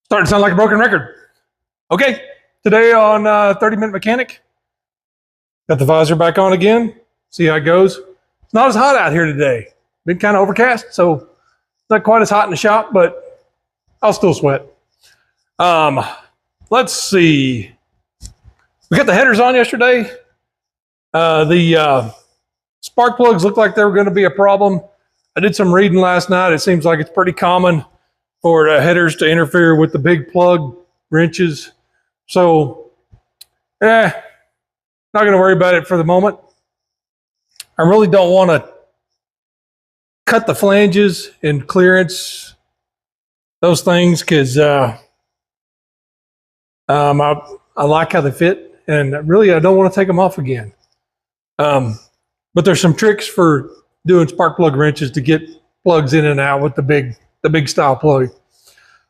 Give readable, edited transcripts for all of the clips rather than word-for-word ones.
Starting to sound like a broken record. Okay, today on 30-Minute Mechanic, got the visor back on again. See how it goes. It's not as hot out here today. Been kind of overcast, so it's not quite as hot in the shop, but I'll still sweat. Let's see. We got the headers on yesterday. The spark plugs looked like they were going to be a problem. I did some reading last night. It seems like it's pretty common for the headers to interfere with the big plug wrenches. So, not going to worry about it for the moment. I really don't want to cut the flanges and clearance, those things, because I like how they fit, and really I don't want to take them off again. But there's some tricks for doing spark plug wrenches to get plugs in and out with the big style plug.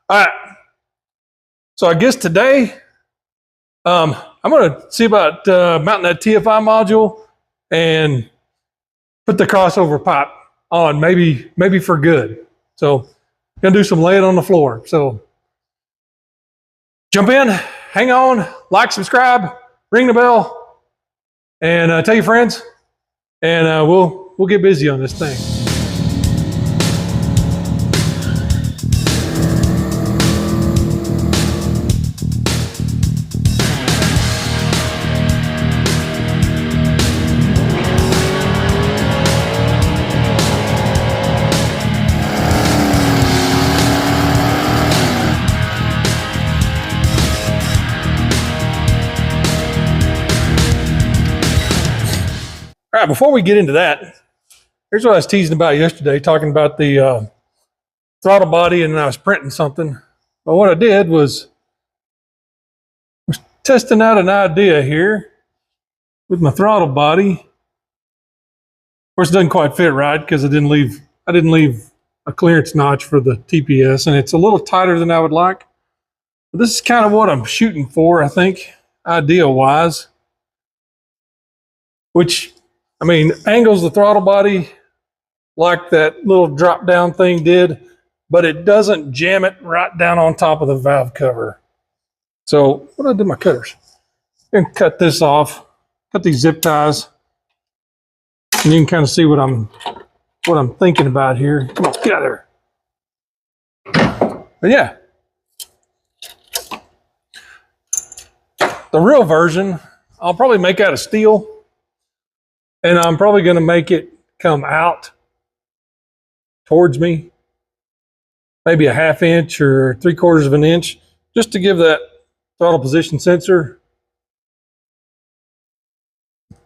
All right. So I guess today, I'm going to see about mounting that TFI module and put the crossover pipe on, maybe for good. So gonna do some laying on the floor. So jump in, hang on, like, subscribe, ring the bell, and tell your friends, and we'll get busy on this thing. All right, before we get into that, here's what I was teasing about yesterday, talking about the throttle body, and I was printing something. But what I did was testing out an idea here with my throttle body. Of course, it doesn't quite fit right because I didn't leave a clearance notch for the TPS, and it's a little tighter than I would like. But this is kind of what I'm shooting for, I think, idea-wise, which, I mean, angles the throttle body like that little drop down thing did, but it doesn't jam it right down on top of the valve cover. So what do I do with my cutters? I'm gonna cut this off, cut these zip ties, and you can kind of see what I'm thinking about here. Come on, get out of there. But yeah, the real version I'll probably make out of steel. And I'm probably going to make it come out towards me, maybe a 1/2 inch or 3/4 of an inch, just to give that throttle position sensor a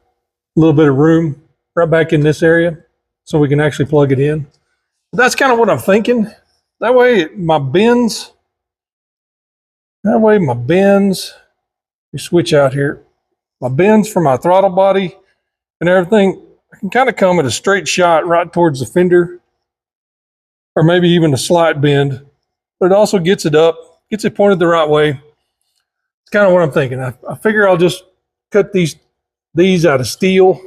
little bit of room right back in this area so we can actually plug it in. But that's kind of what I'm thinking. That way my bends, you switch out here, my bends for my throttle body and everything, I can kind of come at a straight shot right towards the fender, or maybe even a slight bend, but it also gets it up, gets it pointed the right way. It's kind of what I'm thinking. I figure I'll just cut these out of steel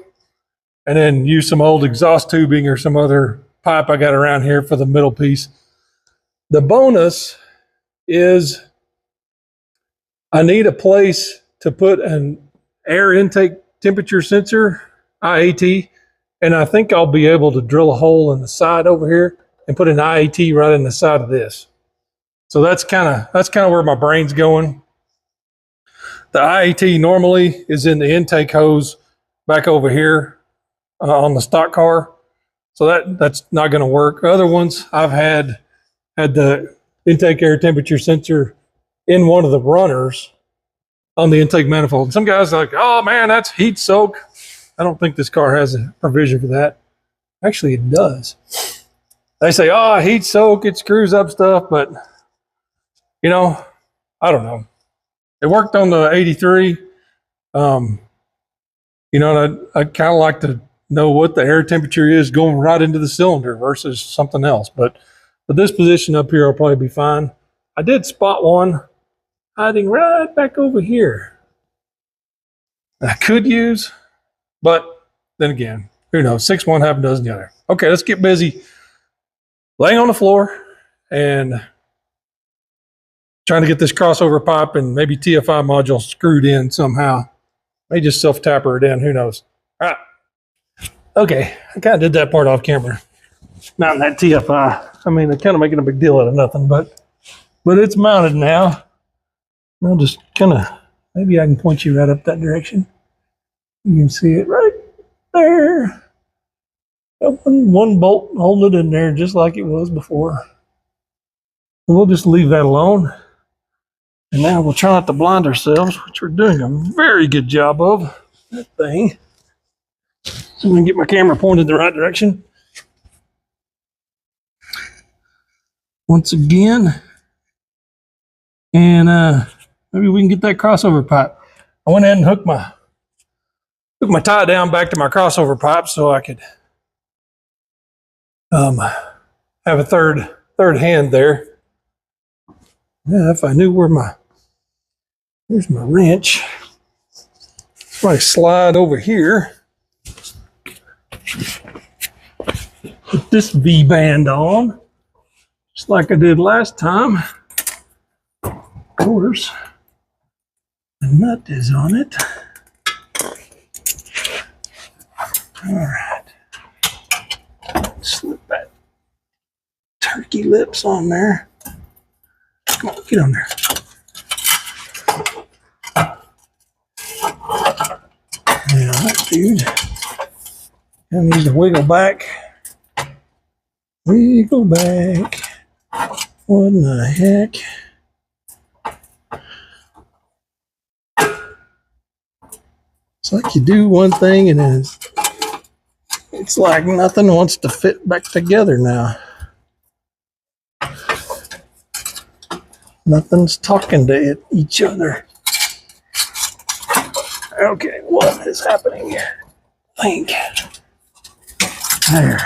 and then use some old exhaust tubing or some other pipe I got around here for the middle piece. The bonus is I need a place to put an air intake temperature sensor, IAT, and I think I'll be able to drill a hole in the side over here and put an IAT right in the side of this. So that's kind of where my brain's going. The IAT normally is in the intake hose back over here on the stock car, so that's not going to work. Other ones I've had the intake air temperature sensor in one of the runners on the intake manifold. Some guys are like, oh man, that's heat soak. I don't think this car has a provision for that. Actually, it does. They say, oh, heat soak, it screws up stuff, but you know, I don't know. It worked on the 83. You know, and I'd kind of like to know what the air temperature is going right into the cylinder versus something else. But this position up here will probably be fine. I did spot one hiding right back over here I could use, but then again, who knows? 6 one, half a dozen the other. Okay, let's get busy laying on the floor and trying to get this crossover pipe and maybe TFI module screwed in somehow. May just self-tapper it in, who knows. All right. Okay, I kind of did that part off camera. Mounting that TFI. I mean, they're kind of making a big deal out of nothing, but it's mounted now. I'll just kind of, maybe I can point you right up that direction. You can see it right there. One bolt holding it in there just like it was before. We'll just leave that alone. And now we'll try not to blind ourselves, which we're doing a very good job of. That thing. So I'm going to get my camera pointed the right direction. Once again. And maybe we can get that crossover pipe. I went ahead and hooked my tie down back to my crossover pipe so I could have a third hand there. Yeah, if I knew where here's my wrench. Probably slide over here. Put this V-band on, just like I did last time. Of course, the nut is on it. All right. Slip that turkey lips on there. Come on, get on there. Yeah, that dude. I need to wiggle back. Wiggle back. What in the heck? It's like you do one thing and then it's like nothing wants to fit back together now. Nothing's talking to each other. Okay, what is happening? I think. There.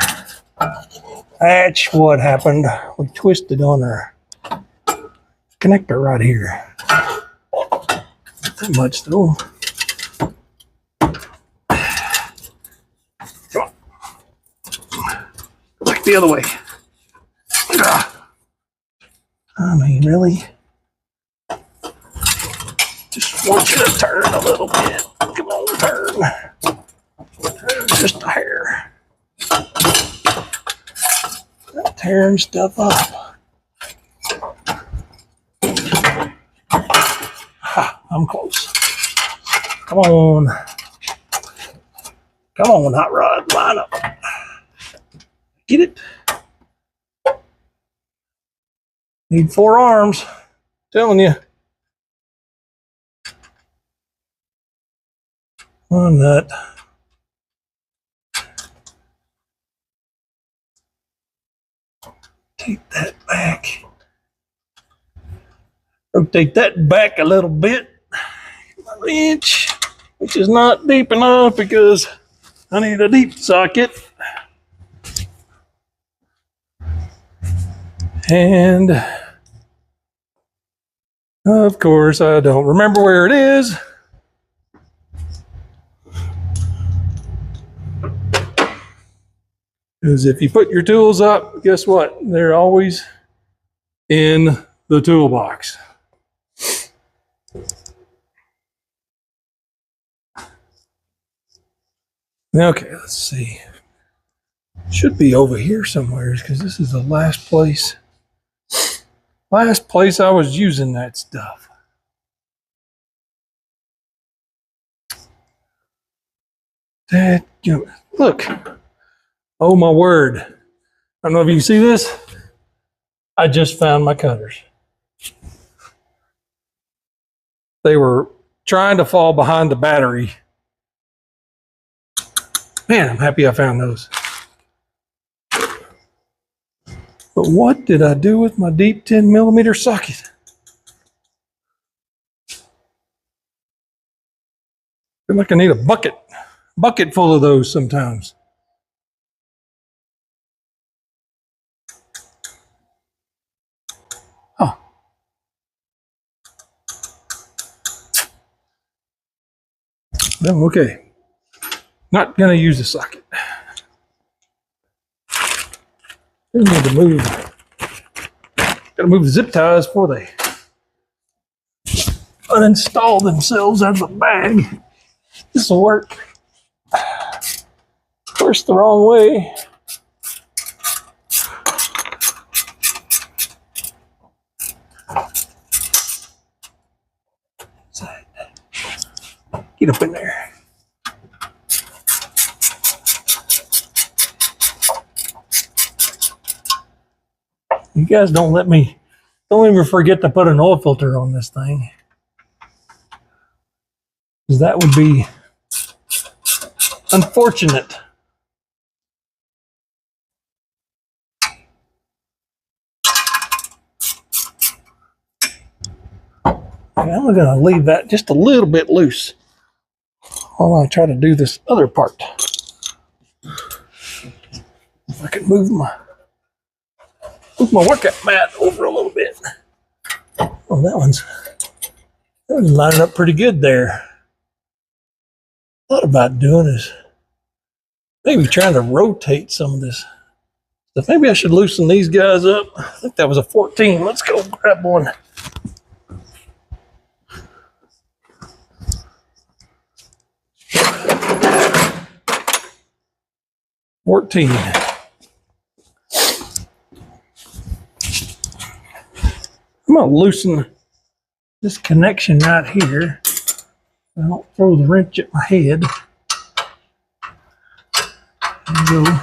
That's what happened. We twisted on our connector right here. Not that much though. Come on. Go back the other way. I mean, really? Just want you to turn a little bit. Come on, turn. Turn just a hair. Not tearing stuff up. Ha, I'm close. Come on. Come on, hot rod, line up. Get it? Need 4 arms. Telling you. One nut. Take that back. Rotate that back a little bit. My wrench, which is not deep enough because I need a deep socket. And of course, I don't remember where it is. Because if you put your tools up, guess what? They're always in the toolbox. Okay, let's see. Should be over here somewhere because this is the last place I was using that stuff. That, look. Oh my word. I don't know if you can see this. I just found my cutters. They were trying to fall behind the battery. Man, I'm happy I found those. But what did I do with my deep 10mm socket? I feel like I need a bucket full of those sometimes. Oh. No, okay. Not gonna use the socket. I need to move. Gotta move the zip ties before they uninstall themselves out of the bag. This will work. Of course, the wrong way. Get up in there. You guys don't ever forget to put an oil filter on this thing. Because that would be unfortunate. And I'm going to leave that just a little bit loose while I try to do this other part. If I can move my workout mat over a little bit. Oh, that one's lining up pretty good there. Thought about doing is maybe trying to rotate some of this stuff. Maybe I should loosen these guys up. I think that was a 14. Let's go grab one. $14. I'm going to loosen this connection right here. I don't throw the wrench at my head. And go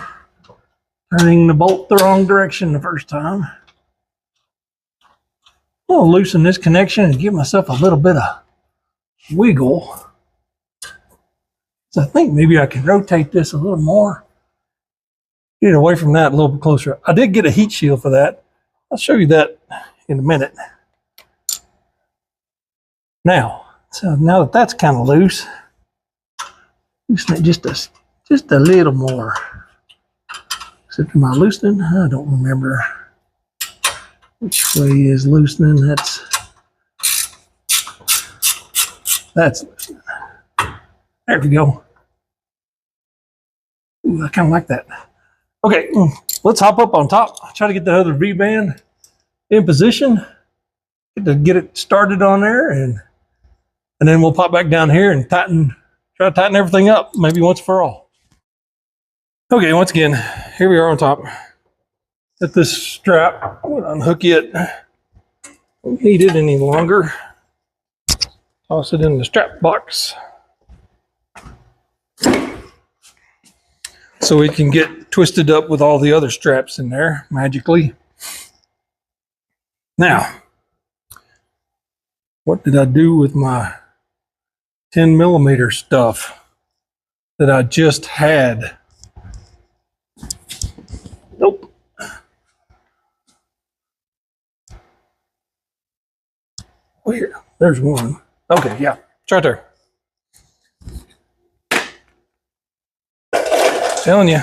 turning the bolt the wrong direction the first time. I'm going to loosen this connection and give myself a little bit of wiggle. So I think maybe I can rotate this a little more. Get away from that a little bit closer. I did get a heat shield for that. I'll show you that in a minute. Now that that's kind of loose, loosen it just a little more. Except am I loosening? I don't remember which way is loosening. That's loosening. There we go. Ooh, I kind of like that. Okay, let's hop up on top. Try to get the other V-band in position. Get it started on there, and then we'll pop back down here and try to tighten everything up, maybe once for all. Okay, once again, here we are on top. Get this strap. I won't unhook it. Don't need it any longer. Toss it in the strap box, so we can get twisted up with all the other straps in there magically. Now, what did I do with my 10mm stuff that I just had? Nope. Where? There's one. Okay, yeah, it's right there. Telling you,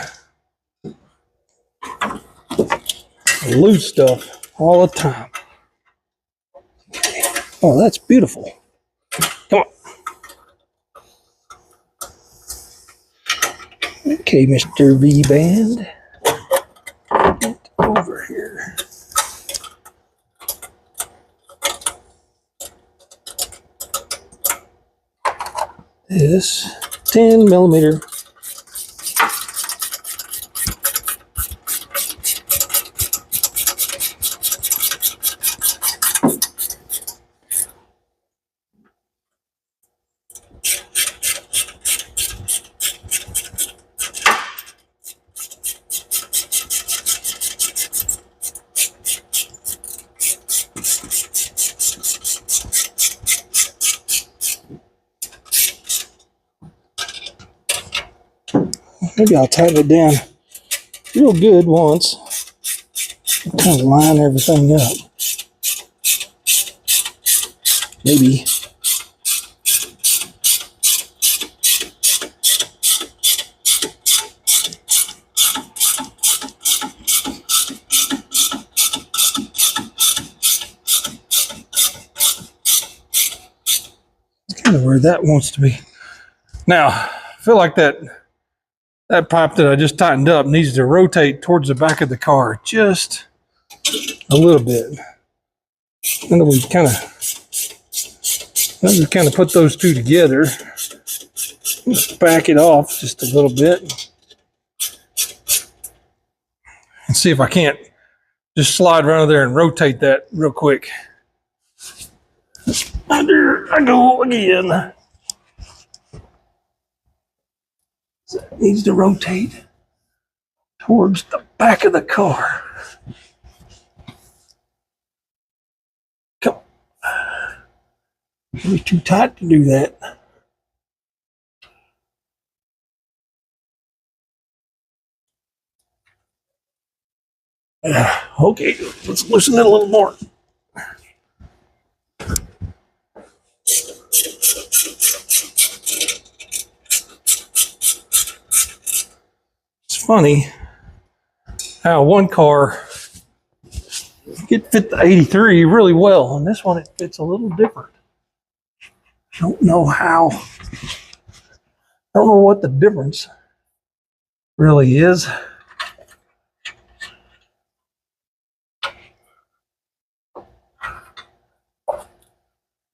I lose stuff all the time. Oh, that's beautiful. Come on. Okay, Mr. V-band, get over here. This 10mm. Maybe I'll tighten it down real good once. Kind of line everything up. Maybe. It's kind of where that wants to be. Now, I feel like that pipe that I just tightened up needs to rotate towards the back of the car just a little bit. And then we kind of I'll just kind of put those two together. Just back it off just a little bit. And see if I can't just slide right under there and rotate that real quick. There I go again. That needs to rotate towards the back of the car. Come on. Maybe too tight to do that. Okay, let's loosen it a little more. It's funny how one car it fit the 83 really well, and this one it fits a little different. Don't know how. Don't know what the difference really is.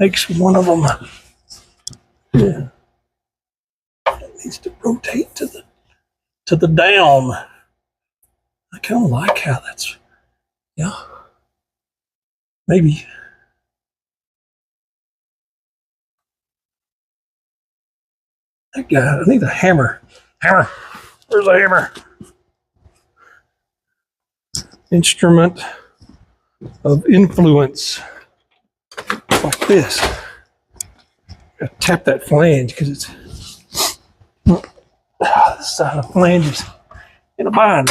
Makes one of them, yeah, it needs to rotate to the down. I kind of like how that's, yeah, maybe. That guy, I need a hammer. Hammer, where's the hammer? Instrument of influence. Like this. Gotta tap that flange because it's this side of the flange is in a bind.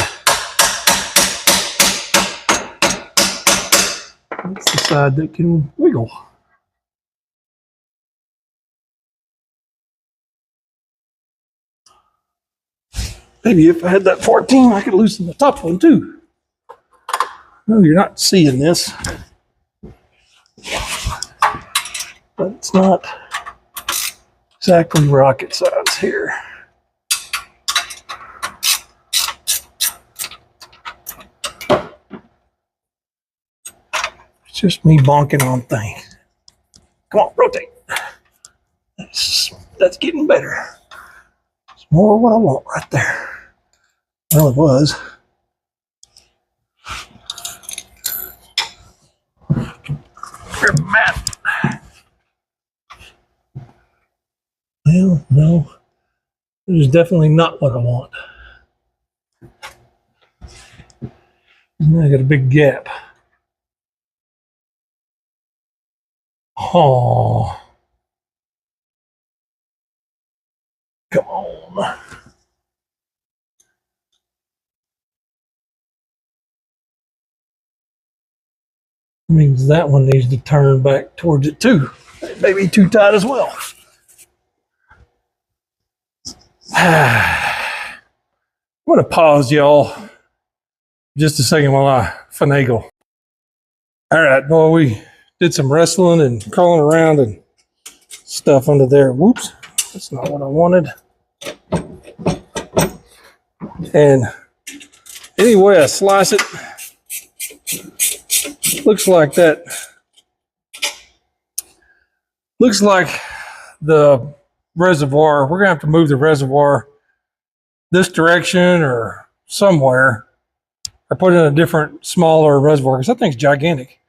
That's the side that can wiggle. Maybe if I had that 14, I could loosen the top one too. No, you're not seeing this. But it's not exactly rocket science here. It's just me bonking on things. Come on, rotate. That's getting better. It's more what I want right there. Well, it was. Grab a mat. Well, no, it is definitely not what I want. I got a big gap. Oh, come on. Means that one needs to turn back towards it too. It may be too tight as well. I'm going to pause y'all just a second while I finagle. All right, boy, we did some wrestling and crawling around and stuff under there. Whoops, that's not what I wanted. And anyway, I slice it. Looks like that. Looks like the reservoir, we're gonna have to move the reservoir this direction or somewhere, or put in a different, smaller reservoir, because that thing's gigantic.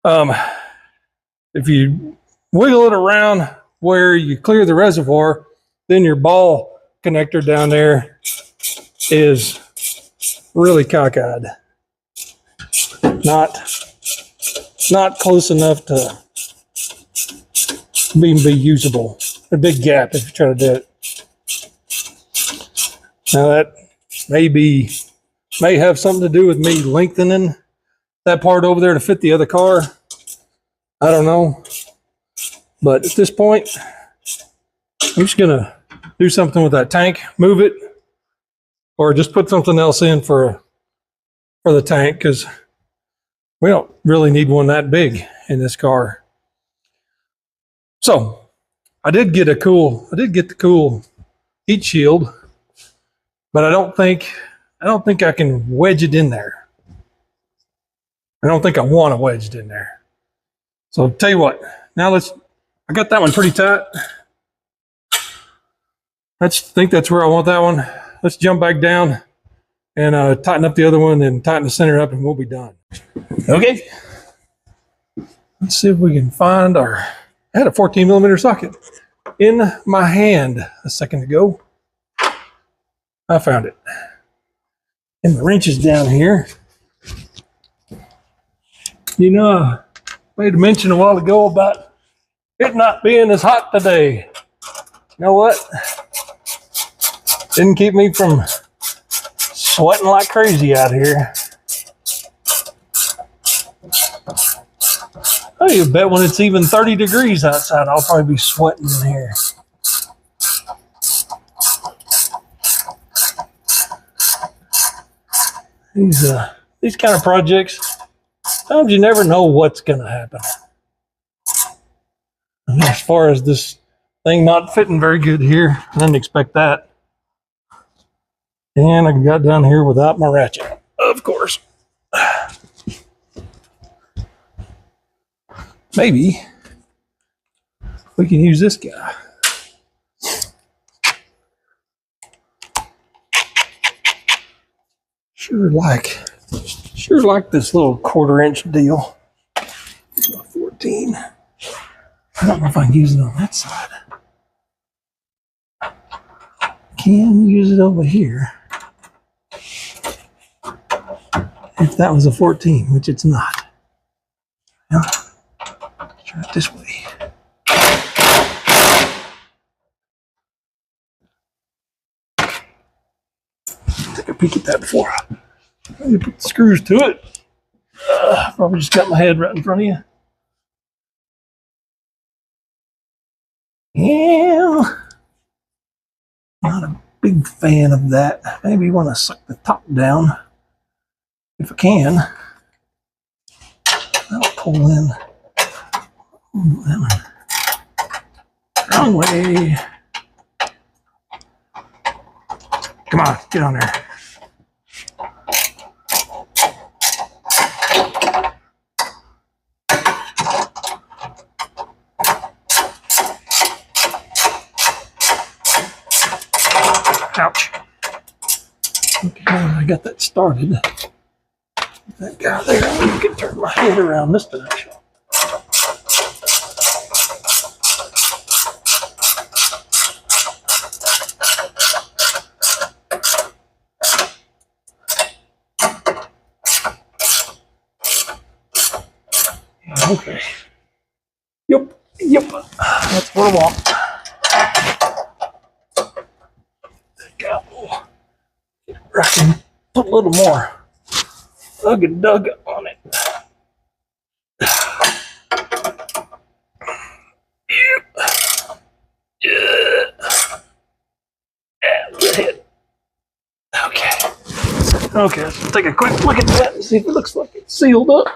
If you wiggle it around where you clear the reservoir, then your ball connector down there is really cockeyed. Not close enough to be usable. A big gap if you try to do it. Now that may have something to do with me lengthening that part over there to fit the other car. I don't know. But at this point, I'm just gonna do something with that tank, move it, or just put something else in for the tank, because we don't really need one that big in this car. So I did get the cool heat shield, but I don't think I can wedge it in there. I don't think I want to wedge it in there. So tell you what, now let's I got that one pretty tight. I think that's where I want that one. Let's jump back down and tighten up the other one and tighten the center up and we'll be done. Okay. Let's see if we can find our, I had a 14 millimeter socket in my hand a second ago. I found it. And the wrench is down here. You know, I made a mention a while ago about it not being as hot today. You know what? Didn't keep me from sweating like crazy out here. Oh, you bet when it's even 30 degrees outside, I'll probably be sweating in here. These kind of projects, sometimes you never know what's going to happen. And as far as this thing not fitting very good here, I didn't expect that. And I got down here without my ratchet, of course. Maybe we can use this guy. Sure like this little 1/4 inch deal. It's about 14. I don't know if I can use it on that side. Can use it over here. If that was a 14, which it's not. Well, let's try it this way. Take a peek at that before I put the screws to it. Probably just got my head right in front of you. Yeah. Not a big fan of that. Maybe you want to suck the top down. If I can. That'll pull in. Wrong way. Come on, get on there. Ouch. Okay, I got that started. That guy there, I can turn my head around this direction. Okay. Yep. That's what I want. I can put a little more dug on it. Okay, let's take a quick look at that and see if it looks like it's sealed up.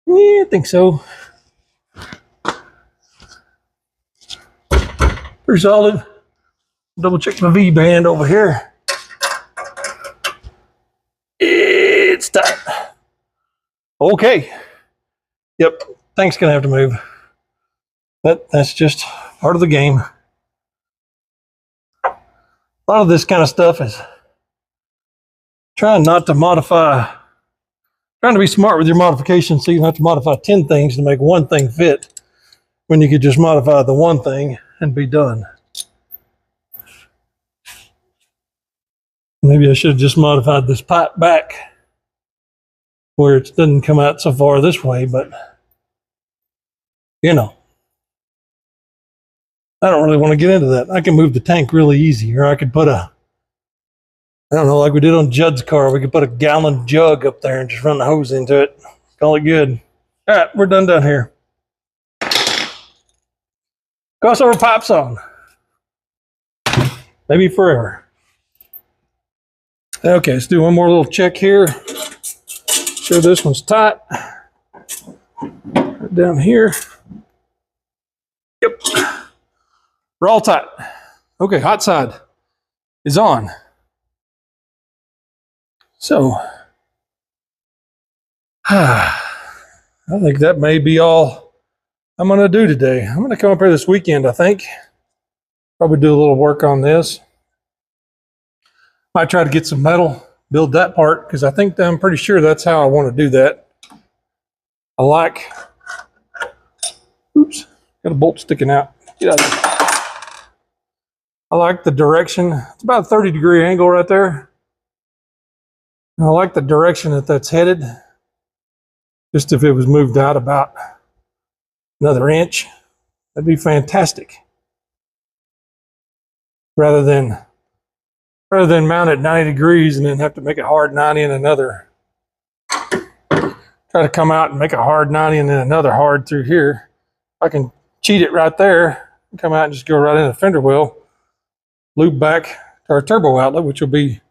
Yeah, I think so. Pretty solid. Double check my V-band over here. It's tight. Okay. Yep, thing's gonna have to move. But that's just part of the game. A lot of this kind of stuff is trying not to modify, trying to be smart with your modifications so you don't have to modify 10 things to make one thing fit when you could just modify the one thing and be done. Maybe I should have just modified this pipe back where it doesn't come out so far this way, but you know, I don't really want to get into that. I can move the tank really easy, or I could put a, I don't know, like we did on Judd's car, we could put a gallon jug up there and just run the hose into it. Call it good. All right, we're done down here. Crossover pipes on. Maybe forever. Okay, let's do one more little check here. Sure this one's tight. Right down here. Yep. We're all tight. Okay, hot side is on. So, I think that may be all I'm going to do today. I'm going to come up here this weekend, I think. Probably do a little work on this. Might try to get some metal, build that part, because I'm pretty sure that's how I want to do that. I like, oops, got a bolt sticking out. Get out of there. I like the direction. It's about a 30-degree angle right there. And I like the direction that that's headed. Just if it was moved out about another inch, that'd be fantastic. Rather than mount it 90 degrees and then have to make a hard 90 and another. Try to come out and make a hard 90 and then another hard through here. I can cheat it right there, come out and just go right in the fender well, loop back to our turbo outlet, which will be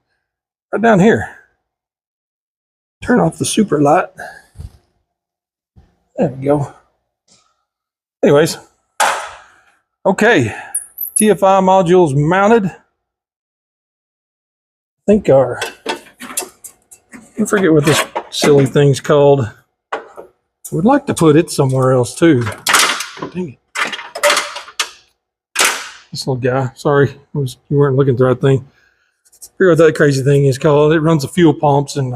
right down here. Turn off the super light. There we go. Anyways, okay, TFI modules mounted. I think I forget what this silly thing's called. I would like to put it somewhere else too. Dang it. This little guy, sorry, you weren't looking at the right thing. I forget what that crazy thing is called. It runs the fuel pumps and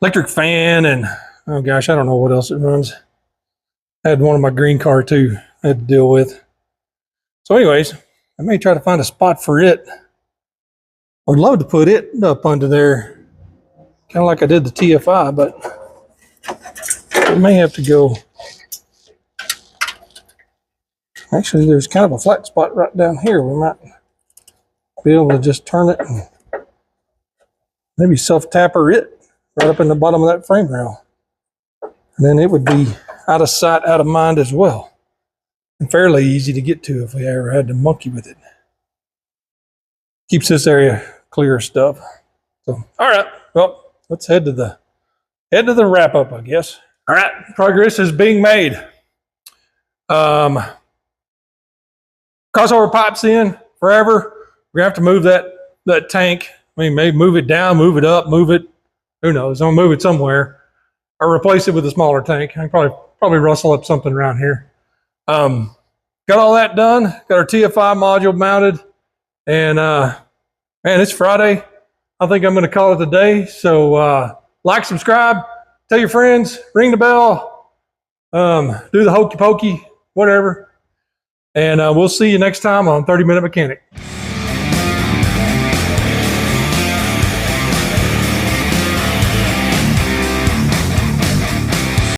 electric fan and, oh gosh, I don't know what else it runs. I had one of my green car too I had to deal with. So anyways, I may try to find a spot for it. I would love to put it up under there, kind of like I did the TFI, but I may have to go. Actually, there's kind of a flat spot right down here. We might be able to just turn it and maybe self-tapper it right up in the bottom of that frame rail. And then it would be out of sight, out of mind as well. And fairly easy to get to if we ever had to monkey with it. Keeps this area clear of stuff. So, all right, well, let's head to the wrap up, I guess. All right, progress is being made. Crossover pipes in forever. We're gonna have to move that tank. I mean, maybe move it down, move it up, move it. Who knows? I'm gonna move it somewhere, or replace it with a smaller tank. I can probably rustle up something around here. Got all that done. Got our TFI module mounted, and man, it's Friday. I think I'm gonna call it a day. So like, subscribe, tell your friends, ring the bell, do the hokey pokey, whatever. And we'll see you next time on 30 Minute Mechanic.